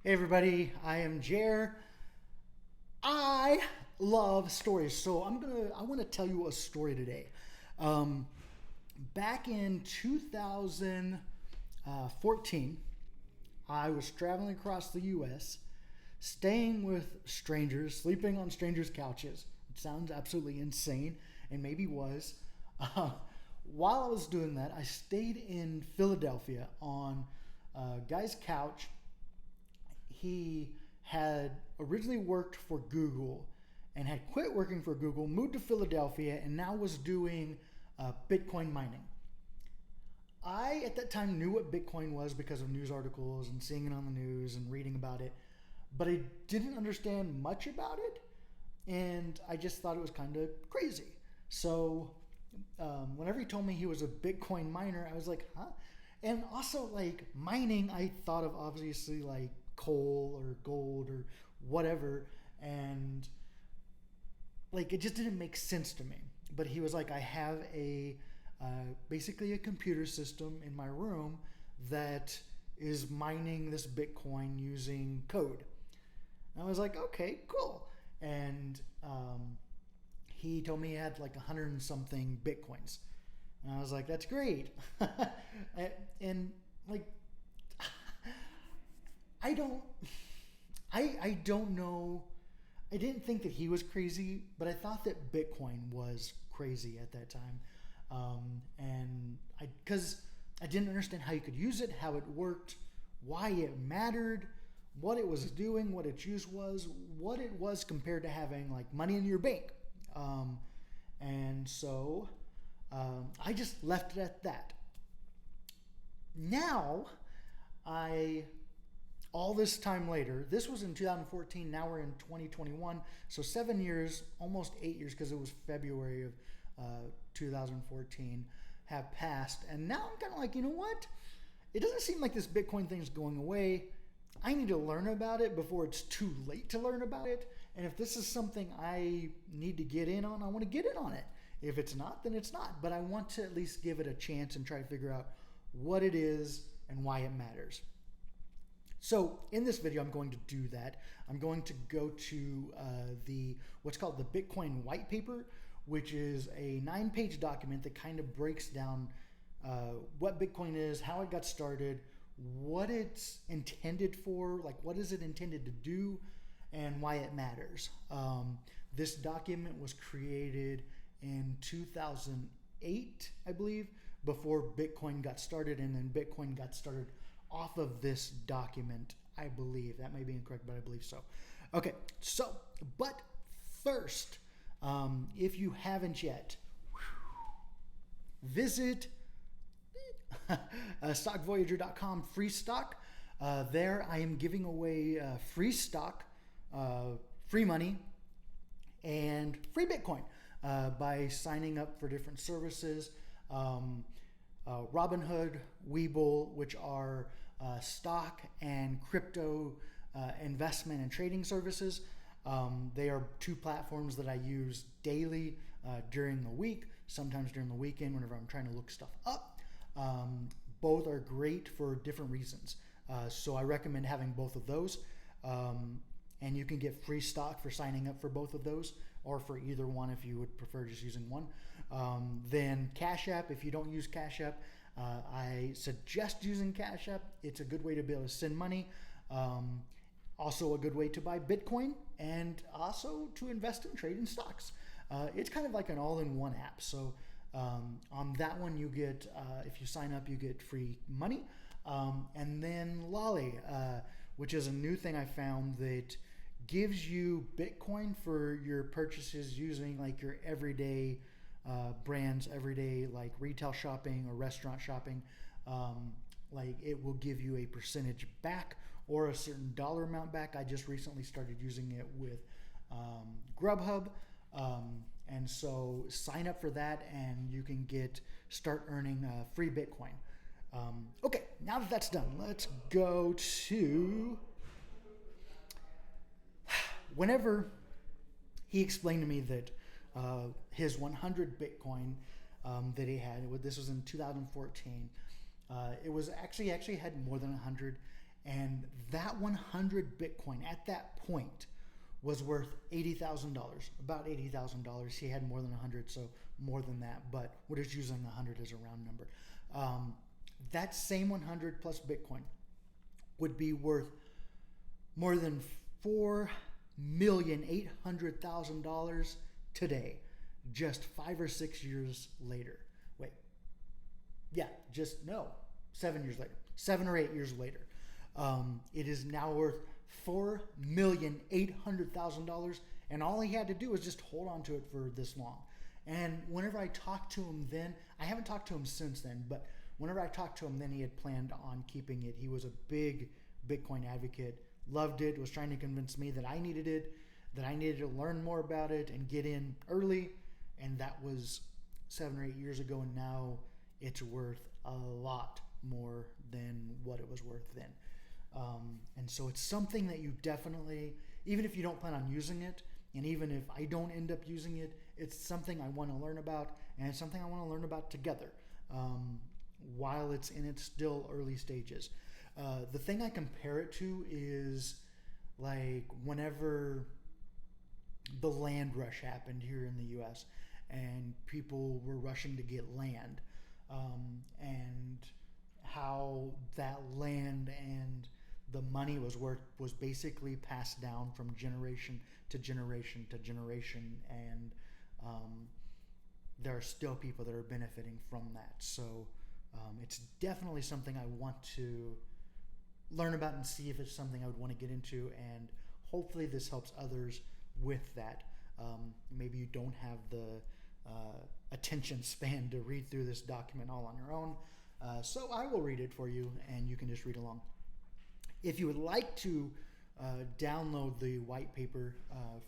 Hey everybody, I am Jer. I love stories, so I want to tell you a story today. Um, Back in 2014, I was traveling across the U.S., staying with strangers, sleeping on strangers' couches. It sounds absolutely insane, and maybe was. Uh, while I was doing that, I stayed in Philadelphia on a guy's couch. He had originally worked for Google and had quit working for Google, moved to Philadelphia, and now was doing Bitcoin mining. I, at that time, knew what Bitcoin was because of news articles and seeing it on the news and reading about it, but I didn't understand much about it, and I just thought it was kind of crazy. So, whenever he told me he was a Bitcoin miner, I was like, huh? And also, like, mining, I thought of obviously like coal or gold or whatever, and like it just didn't make sense to me. But he was like, I have a basically a computer system in my room that is mining this Bitcoin using code. And I was like, okay, cool. And he told me he had like 100 and something Bitcoins. And I was like, that's great. And like, I don't, I don't know. I didn't think that he was crazy, but I thought that Bitcoin was crazy at that time. Because I didn't understand how you could use it, how it worked, why it mattered, what it was doing, what its use was, what it was compared to having like money in your bank. And so I just left it at that. Now, I all this time later, this was in 2014, now we're in 2021, so 7 years, almost 8 years, because it was February of 2014, have passed, and now I'm kind of like, you know what? It doesn't seem like this Bitcoin thing's going away. I need to learn about it before it's too late to learn about it, and if this is something I need to get in on, I want to get in on it. If it's not, then it's not, but I want to at least give it a chance and try to figure out what it is and why it matters. So in this video, I'm going to do that. I'm going to go to the what's called the Bitcoin white paper, which is a 9-page document that kind of breaks down what Bitcoin is, how it got started, what it's intended for, like what is it intended to do, and why it matters. This document was created in 2008, I believe, before Bitcoin got started, and then Bitcoin got started off of this document, I believe. That may be incorrect, but I believe so. Okay, so, but first, if you haven't yet, visit stockvoyager.com, free stock. There I am giving away free stock, free money, and free Bitcoin by signing up for different services. Robinhood, Webull, which are stock and crypto investment and trading services. They are two platforms that I use daily during the week, sometimes during the weekend whenever I'm trying to look stuff up. Both are great for different reasons. So I recommend having both of those. And you can get free stock for signing up for both of those, or for either one if you would prefer just using one. Then Cash App, if you don't use Cash App, I suggest using Cash App. It's a good way to be able to send money. Also a good way to buy Bitcoin, and also to invest and trade in stocks. It's kind of like an all-in-one app. So on that one, you get, if you sign up, you get free money. And then Lolly, which is a new thing I found that gives you Bitcoin for your purchases using like your everyday brands, everyday like retail shopping or restaurant shopping. Like it will give you a percentage back or a certain dollar amount back. I just recently started using it with Grubhub. And so sign up for that and you can start earning free Bitcoin. Okay, now that that's done, let's go to whenever he explained to me that his 100 Bitcoin that he had, this was in 2014. It was actually had more than 100, And that 100 Bitcoin at that point was worth $80,000, about $80,000. He had more than 100, so more than that, but we're just using 100 as a round number. That same 100 plus Bitcoin would be worth more than $4,800,000 today, just 5 or 6 years later. Wait, yeah, 7 years later, 7 or 8 years later. It is now worth $4,800,000, and all he had to do was just hold on to it for this long. And whenever I talked to him then, I haven't talked to him since then, but whenever I talked to him then, he had planned on keeping it. He was a big Bitcoin advocate, loved it, was trying to convince me that I needed it, that I needed to learn more about it and get in early. And that was 7 or 8 years ago, and now it's worth a lot more than what it was worth then. And so it's something that you definitely, even if you don't plan on using it, and even if I don't end up using it, it's something I want to learn about, and it's something I want to learn about together while it's in its still early stages. The thing I compare it to is like whenever the land rush happened here in the U.S. and people were rushing to get land, and how that land and the money was basically passed down from generation to generation to generation, and there are still people that are benefiting from that. So it's definitely something I want to learn about and see if it's something I would want to get into, and hopefully this helps others with that. Maybe you don't have the attention span to read through this document all on your own, so I will read it for you and you can just read along. If you would like to download the white paper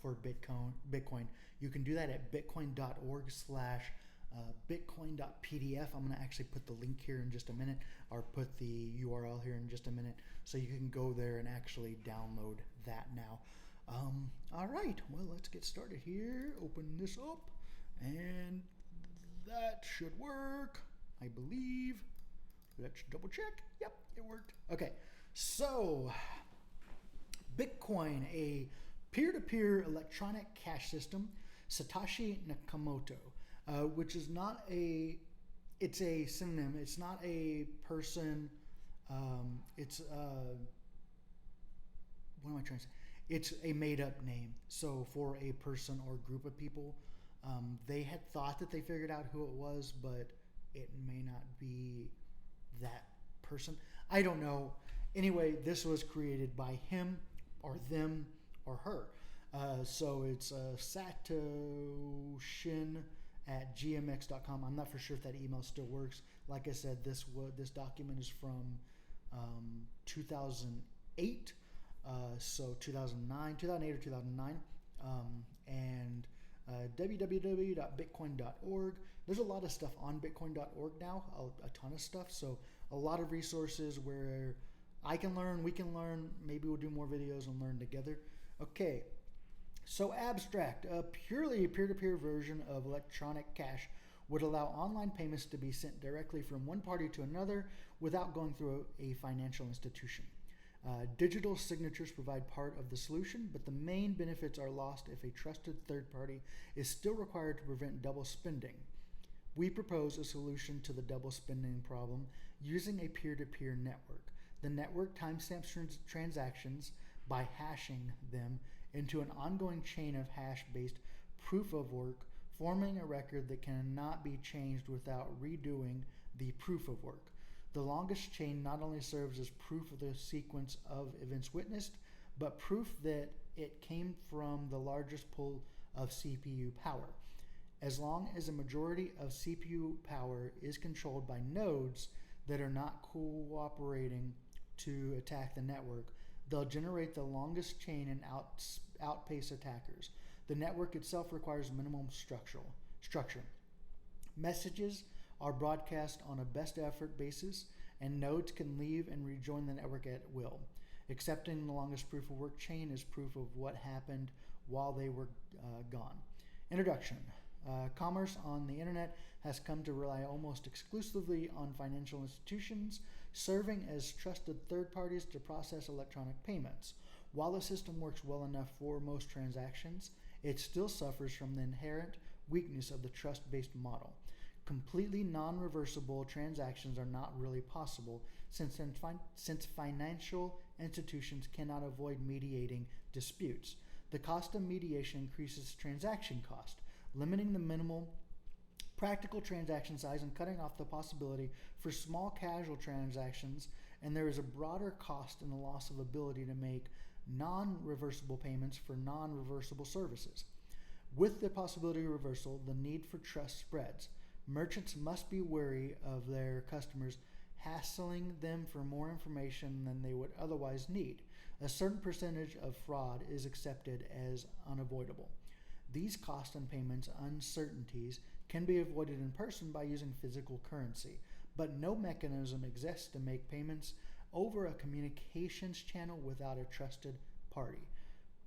for Bitcoin, you can do that at bitcoin.org/bitcoin.pdf. I'm going to actually put the link here in just a minute, or put the URL here in just a minute, so you can go there and actually download that now. All right, well, let's get started here. Open this up, and that should work, I believe. Let's double check. Yep, it worked. Okay, so Bitcoin, a peer-to-peer electronic cash system, Satoshi Nakamoto, which is not it's a synonym. It's not a person. What am I trying to say? It's a made-up name. So for a person or group of people, they had thought that they figured out who it was, but it may not be that person. I don't know. Anyway, this was created by him or them or her. So it's satoshin@gmx.com. I'm not for sure if that email still works. Like I said, this document is from 2008. So 2008 or 2009. And www.bitcoin.org. There's a lot of stuff on bitcoin.org now, a ton of stuff. So a lot of resources where I can learn, we can learn. Maybe we'll do more videos and learn together. Okay, so abstract, a purely peer-to-peer version of electronic cash would allow online payments to be sent directly from one party to another without going through a financial institution. Digital signatures provide part of the solution, but the main benefits are lost if a trusted third party is still required to prevent double spending. We propose a solution to the double spending problem using a peer-to-peer network. The network timestamps transactions by hashing them into an ongoing chain of hash-based proof of work, forming a record that cannot be changed without redoing the proof of work. The longest chain not only serves as proof of the sequence of events witnessed, but proof that it came from the largest pool of CPU power. As long as a majority of CPU power is controlled by nodes that are not cooperating to attack the network, they'll generate the longest chain and outpace attackers. The network itself requires minimum structure. Messages are broadcast on a best effort basis, and nodes can leave and rejoin the network at will. Accepting the longest proof of work chain is proof of what happened while they were gone. Introduction. Commerce on the internet has come to rely almost exclusively on financial institutions serving as trusted third parties to process electronic payments. While the system works well enough for most transactions, it still suffers from the inherent weakness of the trust-based model. Completely non-reversible transactions are not really possible since financial institutions cannot avoid mediating disputes. The cost of mediation increases transaction cost, limiting the minimal practical transaction size and cutting off the possibility for small casual transactions, and there is a broader cost in the loss of ability to make non-reversible payments for non-reversible services. With the possibility of reversal, the need for trust spreads. Merchants must be wary of their customers hassling them for more information than they would otherwise need. A certain percentage of fraud is accepted as unavoidable. These cost and payments uncertainties can be avoided in person by using physical currency, but no mechanism exists to make payments over a communications channel without a trusted party.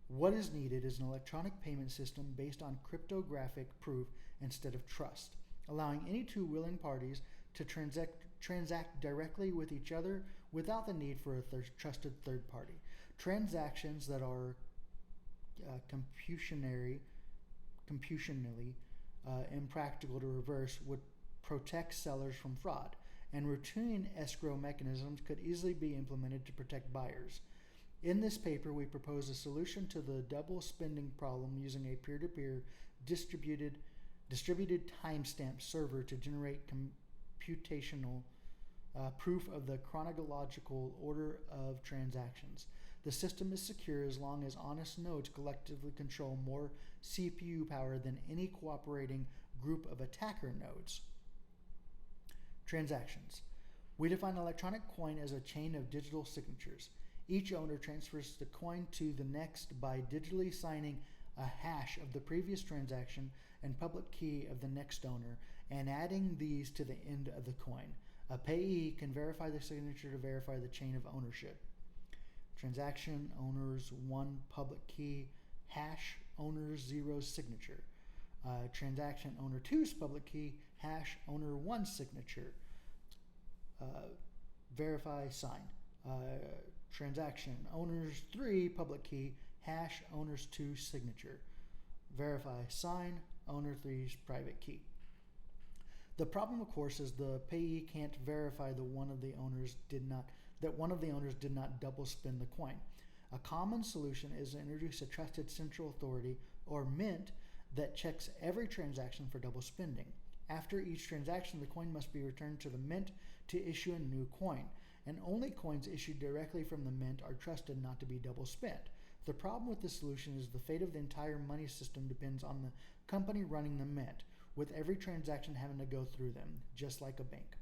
What is needed is an electronic payment system based on cryptographic proof instead of trust, allowing any two willing parties to transact directly with each other without the need for a trusted third party. Transactions that are computationally impractical to reverse would protect sellers from fraud, and routine escrow mechanisms could easily be implemented to protect buyers. In this paper, we propose a solution to the double spending problem using a peer-to-peer distributed timestamp server to generate computational proof of the chronological order of transactions. The system is secure as long as honest nodes collectively control more CPU power than any cooperating group of attacker nodes. Transactions. We define electronic coin as a chain of digital signatures. Each owner transfers the coin to the next by digitally signing a hash of the previous transaction and public key of the next owner and adding these to the end of the coin. A payee can verify the signature to verify the chain of ownership. Transaction owners 1 public key, hash owner 0's signature. Transaction owner 2's public key, hash owner 1's signature. Verify sign. Transaction owners 3 public key, hash owners 2 signature. Verify sign, owner 3's private key. The problem, of course, is the payee can't verify that one of the owners did not double spend the coin. A common solution is to introduce a trusted central authority, or mint, that checks every transaction for double spending. After each transaction, the coin must be returned to the mint to issue a new coin, and only coins issued directly from the mint are trusted not to be double spent. The problem with this solution is the fate of the entire money system depends on the company running the mint, with every transaction having to go through them, just like a bank.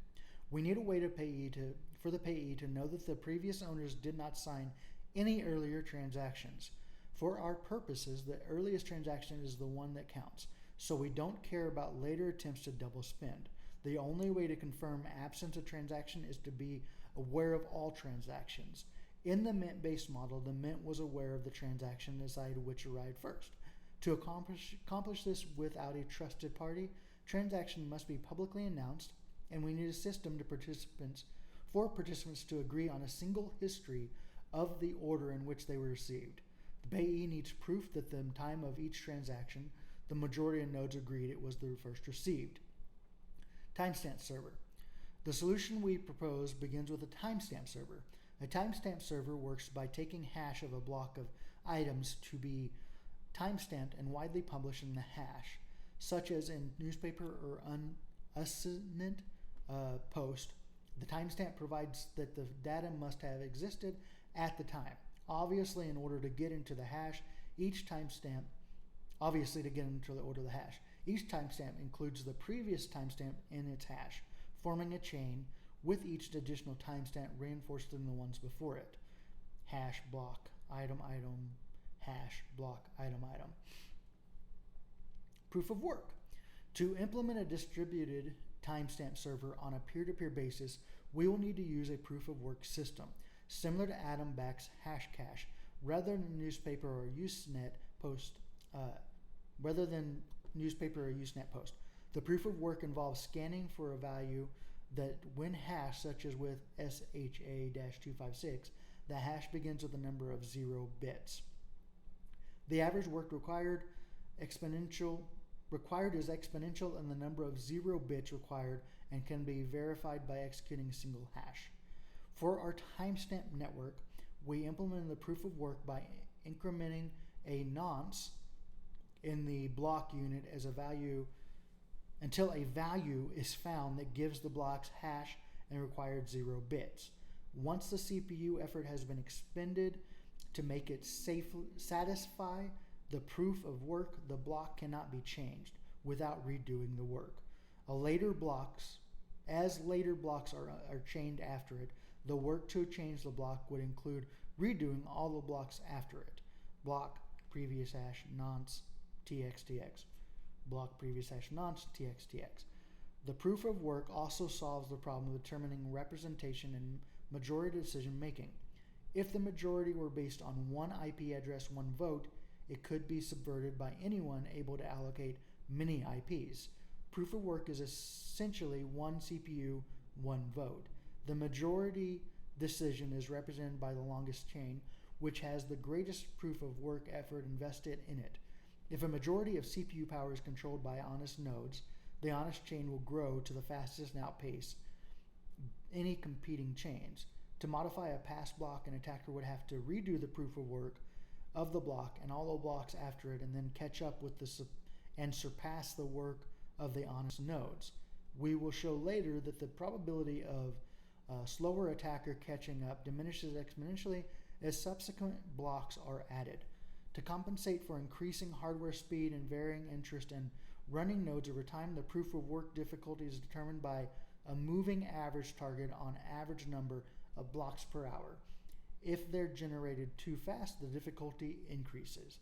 We need a way for the payee to know that the previous owners did not sign any earlier transactions. For our purposes, the earliest transaction is the one that counts, so we don't care about later attempts to double spend. The only way to confirm absence of transaction is to be aware of all transactions. In the mint-based model, the mint was aware of the transaction and decided which arrived first. To accomplish this without a trusted party, transaction must be publicly announced, and we need a system for participants to agree on a single history of the order in which they were received. The payee needs proof that the time of each transaction, the majority of nodes agreed it was the first received. Timestamp server. The solution we propose begins with a timestamp server. A timestamp server works by taking hash of a block of items to be timestamped and widely published in the hash, such as in newspaper or unsigned post. The timestamp provides that the data must have existed at the time. Obviously, in order to get into the hash, each timestamp includes the previous timestamp in its hash, forming a chain with each additional timestamp reinforced in the ones before it. Hash block item item, hash block item item. Proof of work. To implement a distributed timestamp server on a peer-to-peer basis, we will need to use a proof of work system, similar to Adam-Back's Hashcash, rather than newspaper or Usenet post. The proof of work involves scanning for a value that when hashed, such as with SHA-256, the hash begins with a number of 0 bits. The average work required is exponential in the number of 0 bits required and can be verified by executing a single hash. For our timestamp network, we implemented the proof of work by incrementing a nonce in the block unit as a value until a value is found that gives the block's hash and required 0 bits. Once the CPU effort has been expended to make it satisfy the proof of work, the block cannot be changed without redoing the work. As later blocks are chained after it, the work to change the block would include redoing all the blocks after it. Block, previous hash, nonce, txtx. Block, previous hash, nonce, txtx. The proof of work also solves the problem of determining representation in majority decision making. If the majority were based on one IP address, one vote, it could be subverted by anyone able to allocate many IPs. Proof of work is essentially one CPU, one vote. The majority decision is represented by the longest chain, which has the greatest proof of work effort invested in it. If a majority of CPU power is controlled by honest nodes, the honest chain will grow to the fastest and outpace any competing chains. To modify a pass block, an attacker would have to redo the proof of work of the block and all the blocks after it, and then catch up with and surpass the work of the honest nodes. We will show later that the probability of a slower attacker catching up diminishes exponentially as subsequent blocks are added. To compensate for increasing hardware speed and varying interest in running nodes over time, the proof of work difficulty is determined by a moving average target on average number of blocks per hour. If they're generated too fast, the difficulty increases.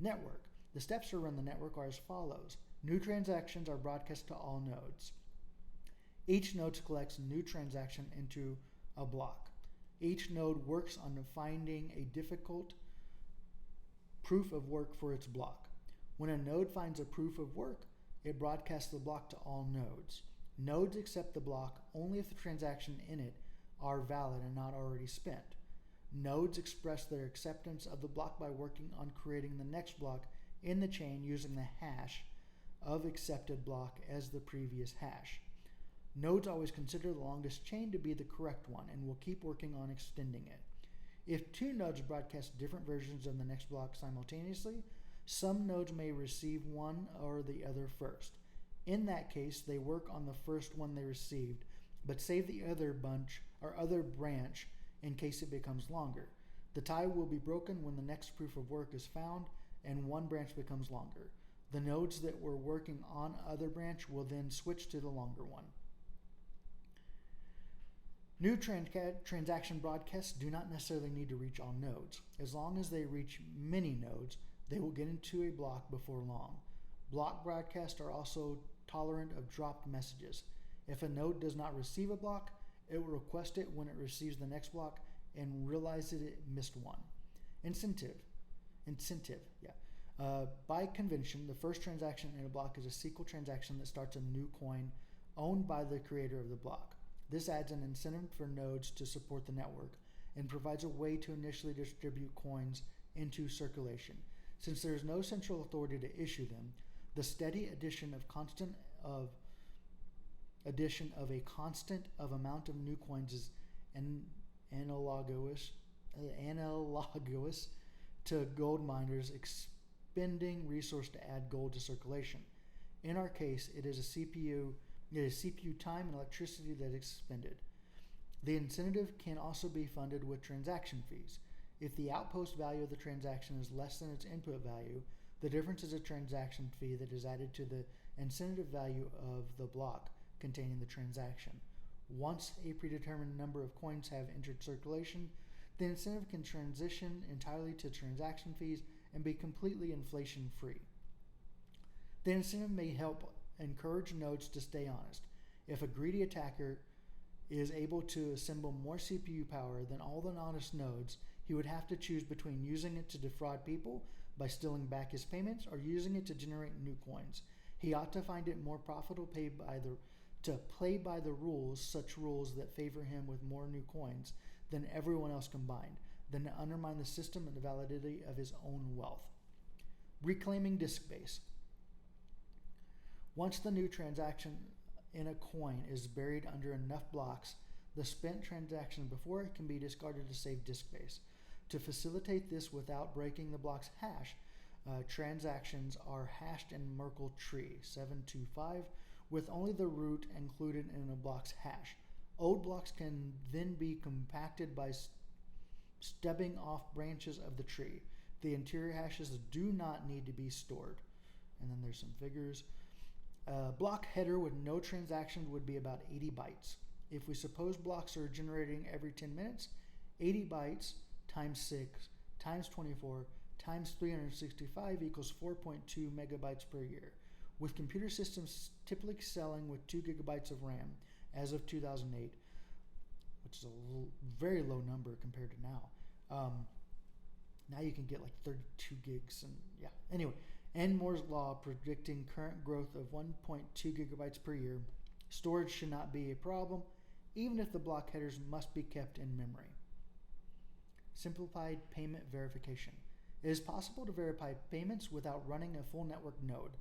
Network. The steps to run the network are as follows. New transactions are broadcast to all nodes. Each node collects a new transaction into a block. Each node works on finding a difficult proof of work for its block. When a node finds a proof of work, it broadcasts the block to all nodes. Nodes accept the block only if the transactions in it are valid and not already spent. Nodes express their acceptance of the block by working on creating the next block in the chain using the hash of accepted block as the previous hash. Nodes always consider the longest chain to be the correct one and will keep working on extending it. If two nodes broadcast different versions of the next block simultaneously, some nodes may receive one or the other first. In that case, they work on the first one they received, but save the other branch in case it becomes longer. The tie will be broken when the next proof of work is found and one branch becomes longer. The nodes that were working on other branch will then switch to the longer one. New transaction broadcasts do not necessarily need to reach all nodes. As long as they reach many nodes, they will get into a block before long. Block broadcasts are also tolerant of dropped messages. If a node does not receive a block, it will request it when it receives the next block and realizes it missed one. Incentive. By convention, the first transaction in a block is a SQL transaction that starts a new coin owned by the creator of the block. This adds an incentive for nodes to support the network and provides a way to initially distribute coins into circulation. Since there is no central authority to issue them, the steady addition of a constant amount of new coins is analogous to gold miners expending resource to add gold to circulation. In our case, it is CPU time and electricity that is expended. The incentive can also be funded with transaction fees. If the outpost value of the transaction is less than its input value, the difference is a transaction fee that is added to the incentive value of the block containing the transaction. Once a predetermined number of coins have entered circulation, the incentive can transition entirely to transaction fees and be completely inflation-free. The incentive may help encourage nodes to stay honest. If a greedy attacker is able to assemble more CPU power than all the honest nodes, he would have to choose between using it to defraud people by stealing back his payments or using it to generate new coins. He ought to find it more profitable to play by the rules, such rules that favor him with more new coins than everyone else combined, then to undermine the system and the validity of his own wealth. Reclaiming disk base. Once the new transaction in a coin is buried under enough blocks, the spent transaction before it can be discarded to save disk space. To facilitate this without breaking the block's hash, transactions are hashed in Merkle tree 725 with only the root included in a block's hash. Old blocks can then be compacted by stubbing off branches of the tree. The interior hashes do not need to be stored. And then there's some figures. Block header with no transaction would be about 80 bytes. If we suppose blocks are generating every 10 minutes, 80 bytes times 6 times 24 times 365 equals 4.2 megabytes per year. With computer systems typically selling with 2 gigabytes of RAM as of 2008, which is a very low number compared to now. Now you can get like 32 gigs and yeah. Anyway, and Moore's law predicting current growth of 1.2 gigabytes per year, storage should not be a problem, even if the block headers must be kept in memory. Simplified payment verification. It is possible to verify payments without running a full network node.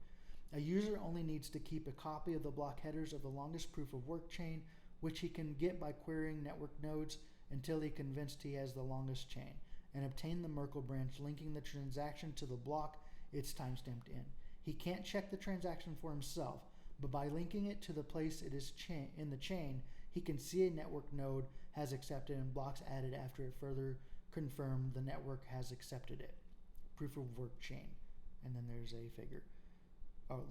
A user only needs to keep a copy of the block headers of the longest proof of work chain, which he can get by querying network nodes until he's convinced he has the longest chain, and obtain the Merkle branch linking the transaction to the block it's timestamped in. He can't check the transaction for himself, but by linking it to the place it is in the chain, he can see a network node has accepted and blocks added after it further confirmed the network has accepted it. Proof of work chain. And then there's a figure.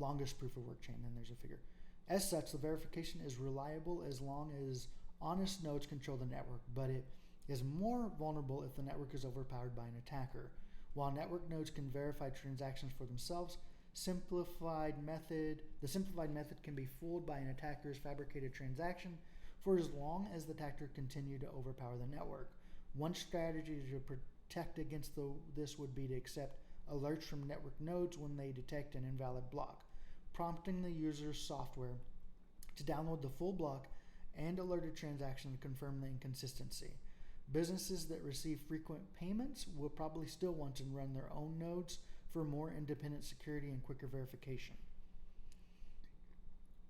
Longest proof of work chain, then there's a figure. As such, the verification is reliable as long as honest nodes control the network, but it is more vulnerable if the network is overpowered by an attacker. While network nodes can verify transactions for themselves, the simplified method can be fooled by an attacker's fabricated transaction for as long as the attacker continues to overpower the network. One strategy to protect against this would be to accept alerts from network nodes when they detect an invalid block, prompting the user's software to download the full block and alerted transaction to confirm the inconsistency. Businesses that receive frequent payments will probably still want to run their own nodes for more independent security and quicker verification.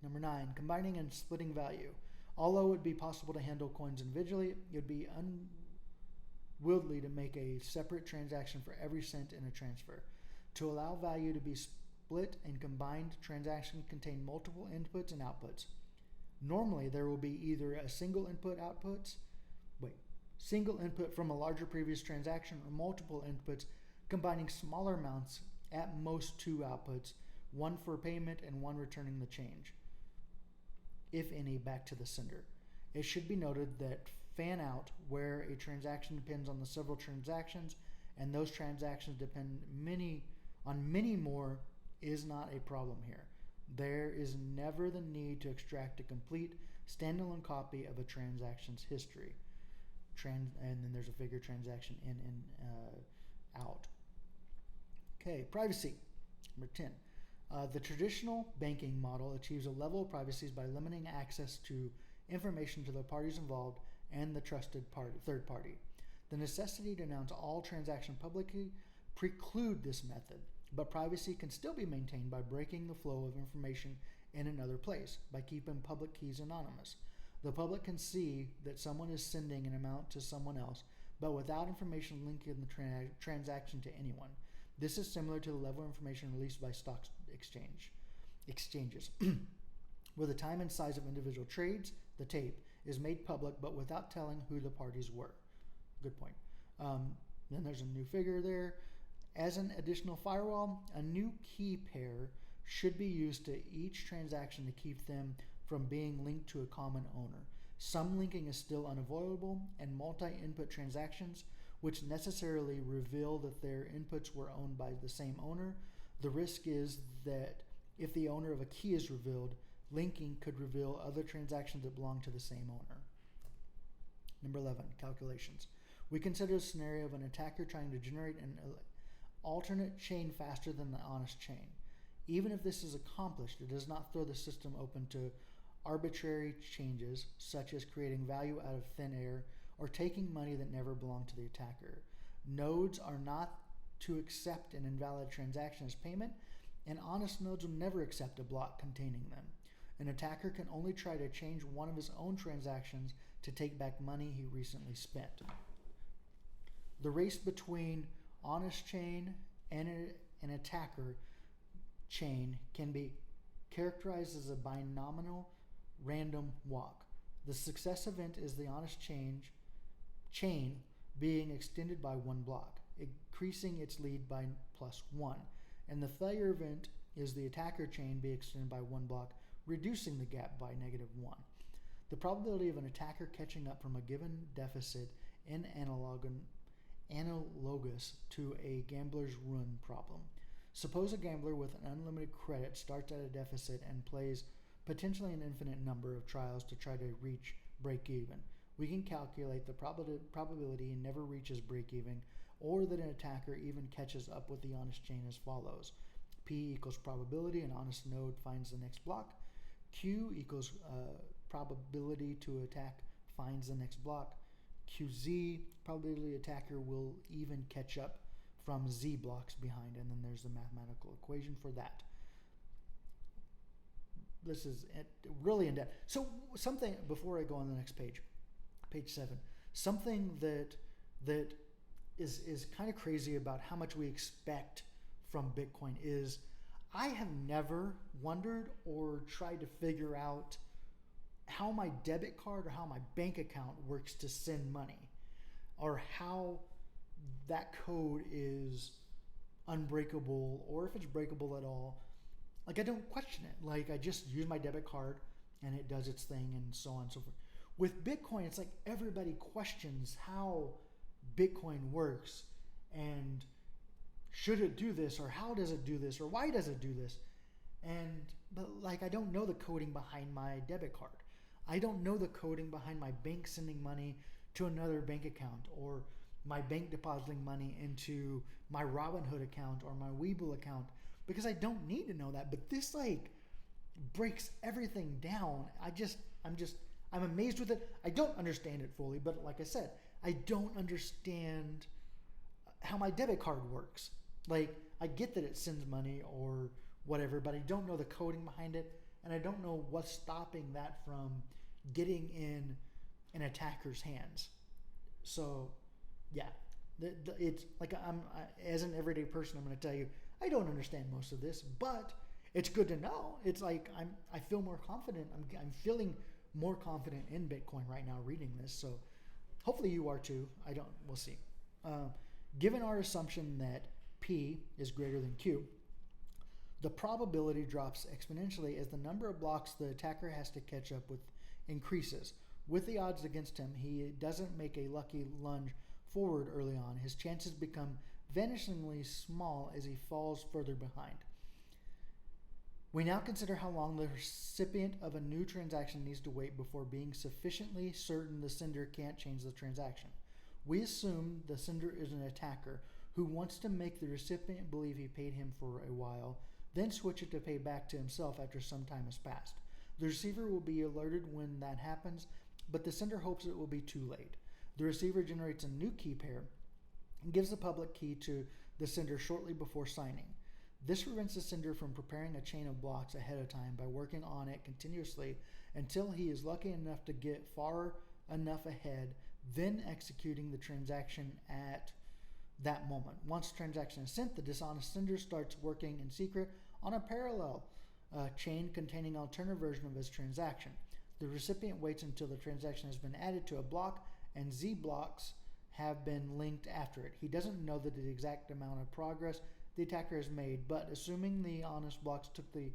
Number 9, combining and splitting value. Although it would be possible to handle coins individually, it would be unwieldy to make a separate transaction for every cent in a transfer. To allow value to be split and combined, transactions contain multiple inputs and outputs. Normally, there will be either a single input from a larger previous transaction or multiple inputs combining smaller amounts, at most 2 outputs, one for payment and one returning the change, if any, back to the sender. It should be noted that fan out, where a transaction depends on the several transactions and those transactions depend on many more, is not a problem here. There is never the need to extract a complete standalone copy of a transaction's history. And then there's a figure transaction in and out. Okay, privacy. Number 10. The traditional banking model achieves a level of privacy by limiting access to information to the parties involved and the trusted third party. The necessity to announce all transactions publicly preclude this method, but privacy can still be maintained by breaking the flow of information in another place, by keeping public keys anonymous. The public can see that someone is sending an amount to someone else, but without information linking the transaction to anyone. This is similar to the level of information released by stock exchanges, where the time and size of individual trades, the tape, is made public, but without telling who the parties were. Good point. Then there's a new figure there. As an additional firewall, a new key pair should be used to each transaction to keep them from being linked to a common owner. Some linking is still unavoidable, and multi-input transactions, which necessarily reveal that their inputs were owned by the same owner. The risk is that if the owner of a key is revealed, linking could reveal other transactions that belong to the same owner. Number 11, calculations. We consider a scenario of an attacker trying to generate an alternate chain faster than the honest chain. Even if this is accomplished, it does not throw the system open to arbitrary changes, such as creating value out of thin air or taking money that never belonged to the attacker. Nodes are not to accept an invalid transaction as payment, and honest nodes will never accept a block containing them. An attacker can only try to change one of his own transactions to take back money he recently spent. The race between honest chain and an attacker chain can be characterized as a binomial random walk. The success event is the honest chain being extended by one block, increasing its lead by +1. And the failure event is the attacker chain being extended by one block, reducing the gap by -1. The probability of an attacker catching up from a given deficit in analogous to a gambler's run problem. Suppose a gambler with an unlimited credit starts at a deficit and plays potentially an infinite number of trials to try to reach break even. We can calculate the probability he never reaches break even, or that an attacker even catches up with the honest chain as follows. P equals probability an honest node finds the next block. Q equals probability to attack finds the next block. QZ, probability attacker will even catch up from Z blocks behind, and then there's the mathematical equation for that. This is really in depth. So something, before I go on the next page, page 7, something that is kind of crazy about how much we expect from Bitcoin is I have never wondered or tried to figure out how my debit card or how my bank account works to send money, or how that code is unbreakable, or if it's breakable at all. Like, I don't question it. Like, I just use my debit card and it does its thing, and so on and so forth. With Bitcoin, it's like everybody questions how Bitcoin works, and should it do this, or how does it do this, or why does it do this? But like, I don't know the coding behind my debit card. I don't know the coding behind my bank sending money to another bank account, or my bank depositing money into my Robinhood account or my Webull account, because I don't need to know that. But this like breaks everything down. I'm amazed with it. I don't understand it fully, but like I said, I don't understand how my debit card works. Like, I get that it sends money or whatever, but I don't know the coding behind it, and I don't know what's stopping that from getting in an attacker's hands. So, yeah, it's like as an everyday person, I'm going to tell you, I don't understand most of this, but it's good to know. It's like I feel more confident. I'm feeling more confident in Bitcoin right now reading this. So hopefully you are too. We'll see. Given our assumption that P is greater than Q, the probability drops exponentially as the number of blocks the attacker has to catch up with increases. With the odds against him, he doesn't make a lucky lunge forward early on. His chances become vanishingly small as he falls further behind. We now consider how long the recipient of a new transaction needs to wait before being sufficiently certain the sender can't change the transaction. We assume the sender is an attacker who wants to make the recipient believe he paid him for a while, then switch it to pay back to himself after some time has passed. The receiver will be alerted when that happens, but the sender hopes it will be too late. The receiver generates a new key pair and gives the public key to the sender shortly before signing. This prevents the sender from preparing a chain of blocks ahead of time by working on it continuously until he is lucky enough to get far enough ahead, then executing the transaction at that moment. Once the transaction is sent, the dishonest sender starts working in secret on a parallel chain containing an alternative version of his transaction. The recipient waits until the transaction has been added to a block and Z blocks have been linked after it. He doesn't know the exact amount of progress the attacker has made, but assuming the honest blocks took the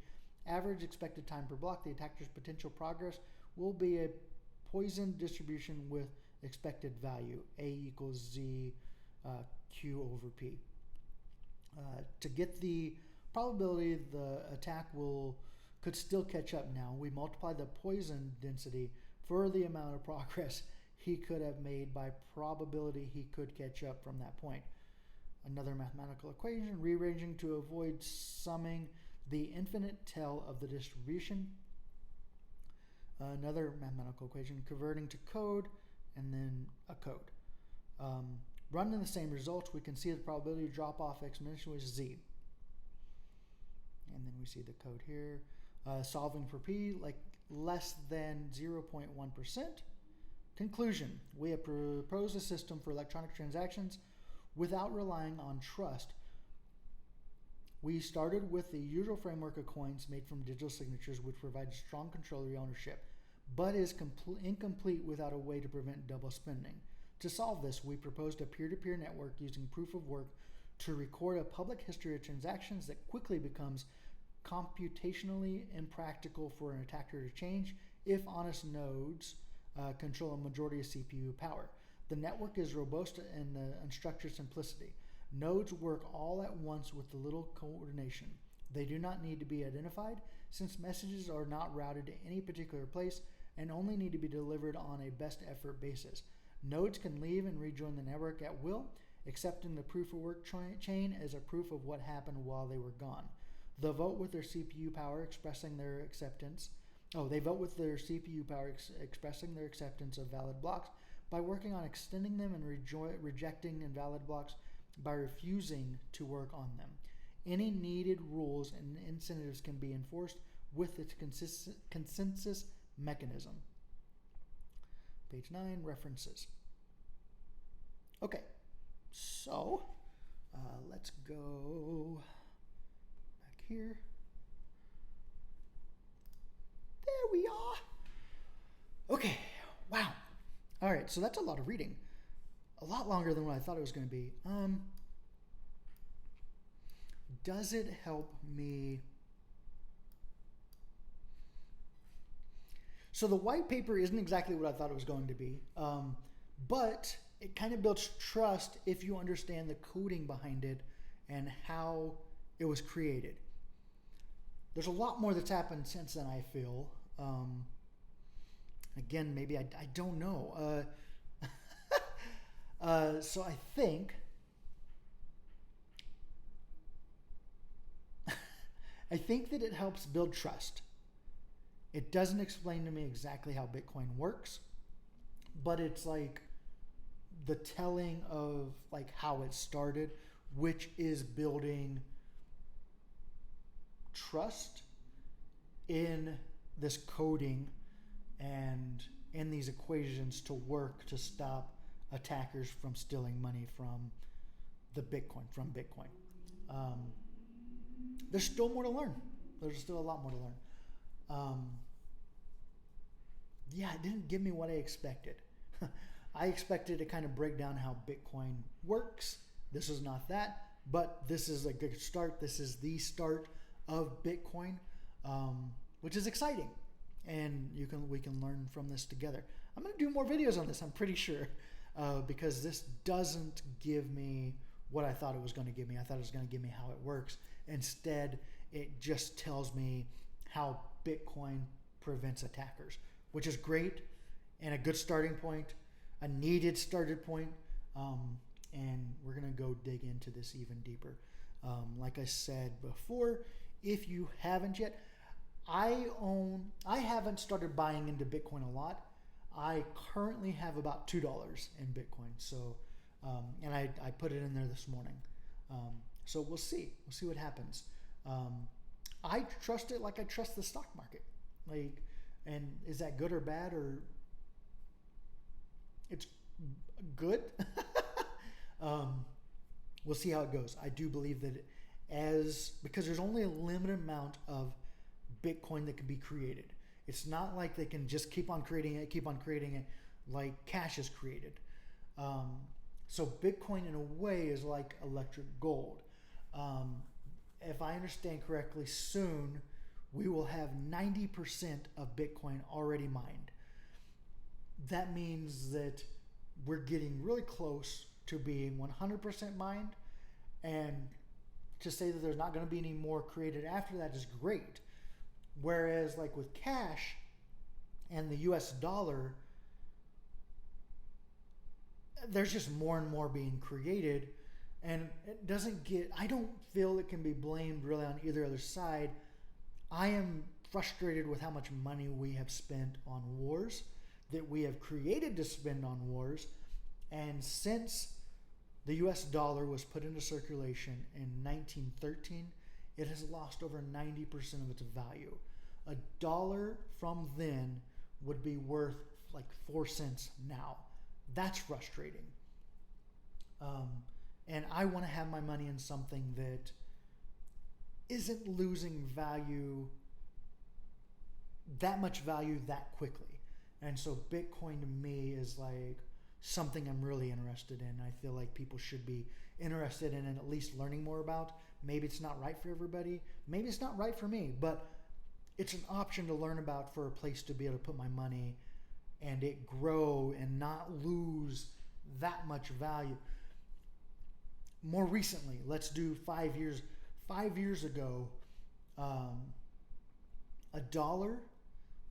average expected time per block, the attacker's potential progress will be a Poisson distribution with expected value, A equals Z Q over P. To get the probability the attack could still catch up now, we multiply the Poisson density for the amount of progress he could have made by probability he could catch up from that point. Another mathematical equation, rearranging to avoid summing the infinite tail of the distribution. another mathematical equation, converting to code, and then a code. Running the same results, we can see the probability of drop off exponential is z. And then we see the code here. Solving for p, like less than 0.1%. Conclusion, we have proposed a system for electronic transactions without relying on trust. We started with the usual framework of coins made from digital signatures, which provides strong control of your ownership, but is incomplete without a way to prevent double spending. To solve this, we proposed a peer-to-peer network using proof of work to record a public history of transactions that quickly becomes computationally impractical for an attacker to change if honest nodes control a majority of CPU power. The network is robust in the unstructured simplicity. Nodes work all at once with little coordination. They do not need to be identified since messages are not routed to any particular place and only need to be delivered on a best effort basis. Nodes can leave and rejoin the network at will, accepting the proof of work chain as a proof of what happened while they were gone. They vote with their CPU power expressing their acceptance. They vote with their CPU power expressing their acceptance of valid blocks by working on extending them and rejecting invalid blocks by refusing to work on them. Any needed rules and incentives can be enforced with its consensus mechanism. Page 9, references. Okay, so let's go back here. There we are. Okay, wow. All right, so that's a lot of reading. A lot longer than what I thought it was going to be. Does it help me? So the white paper isn't exactly what I thought it was going to be, but it kind of builds trust if you understand the coding behind it and how it was created. There's a lot more that's happened since then, I feel. Again, maybe I don't know. So I think that it helps build trust. It doesn't explain to me exactly how Bitcoin works, but it's like the telling of like how it started, which is building trust in this coding and in these equations to work to stop attackers from stealing money from Bitcoin. There's still more to learn. There's still a lot more to learn. It didn't give me what I expected. I expected to kind of break down how Bitcoin works. This is not that, but this is a good start. This is the start of Bitcoin, which is exciting. And we can learn from this together. I'm going to do more videos on this, I'm pretty sure, because this doesn't give me what I thought it was going to give me. I thought it was going to give me how it works. Instead, it just tells me how Bitcoin prevents attackers, which is great and a good starting point, a needed starting point. And we're going to go dig into this even deeper. Like I said before, if you haven't yet, I haven't started buying into Bitcoin a lot. I currently have about $2 in Bitcoin. So, and I put it in there this morning. So we'll see what happens. I trust it like I trust the stock market. And is that good or bad, or it's good? We'll see how it goes. I do believe that because there's only a limited amount of Bitcoin that can be created. It's not like they can just keep on creating it like cash is created. So Bitcoin in a way is like electric gold. If I understand correctly, soon we will have 90% of Bitcoin already mined. That means that we're getting really close to being 100% mined, and to say that there's not going to be any more created after that is great. Whereas like with cash and the US dollar, there's just more and more being created, and I don't feel it can be blamed really on either other side. I am frustrated with how much money we have spent on wars, that we have created to spend on wars. And since the US dollar was put into circulation in 1913, it has lost over 90% of its value. A dollar from then would be worth like 4 cents now. That's frustrating. And I want to have my money in something that isn't losing value, that much value that quickly. And so Bitcoin to me is like something I'm really interested in. I feel like people should be interested in and at least learning more about. Maybe it's not right for everybody. Maybe it's not right for me, but it's an option to learn about for a place to be able to put my money and it grow and not lose that much value. More recently, let's do 5 years. 5 years ago, a dollar,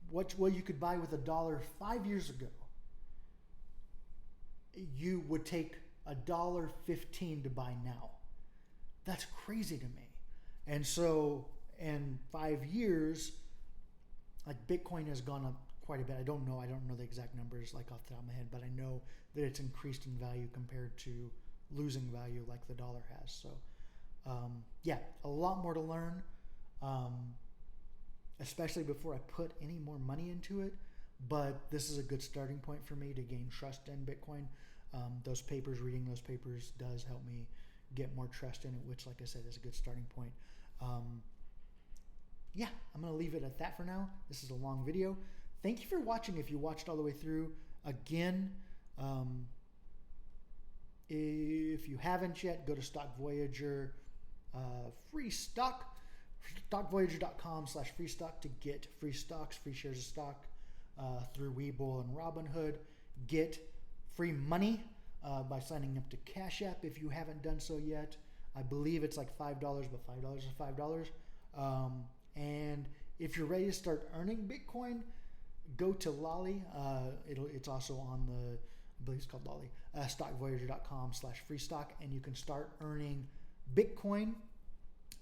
what you could buy with a dollar 5 years ago, you would take $1.15 to buy now. That's crazy to me. And so in 5 years, like Bitcoin has gone up quite a bit. I don't know the exact numbers like off the top of my head, but I know that it's increased in value compared to losing value like the dollar has. So yeah, a lot more to learn, especially before I put any more money into it. But this is a good starting point for me to gain trust in Bitcoin. Reading those papers does help me get more trust in it, which, like I said, is a good starting point. Yeah, I'm going to leave it at that for now. This is a long video. Thank you for watching if you watched all the way through. Again, if you haven't yet, go to Stock Voyager free stock, stockvoyager.com/free stock to get free stocks, free shares of stock through Webull and Robinhood. Get free money by signing up to Cash App if you haven't done so yet. I believe it's like $5, but $5 is $5. And if you're ready to start earning Bitcoin, go to Lolly. It's also on the, I believe it's called Lolly, stockvoyager.com/free stock, and you can start earning Bitcoin,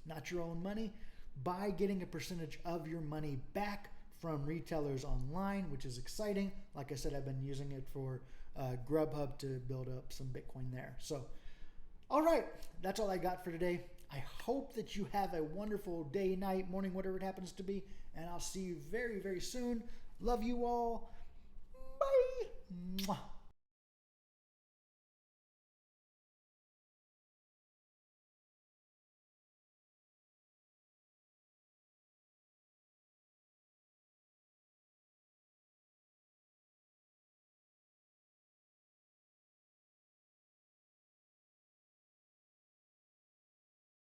not your own money, by getting a percentage of your money back from retailers online, which is exciting. Like I said, I've been using it for Grubhub to build up some Bitcoin there. So, all right, that's all I got for today. I hope that you have a wonderful day, night, morning, whatever it happens to be, and I'll see you very, very soon. Love you all. Bye. Mwah.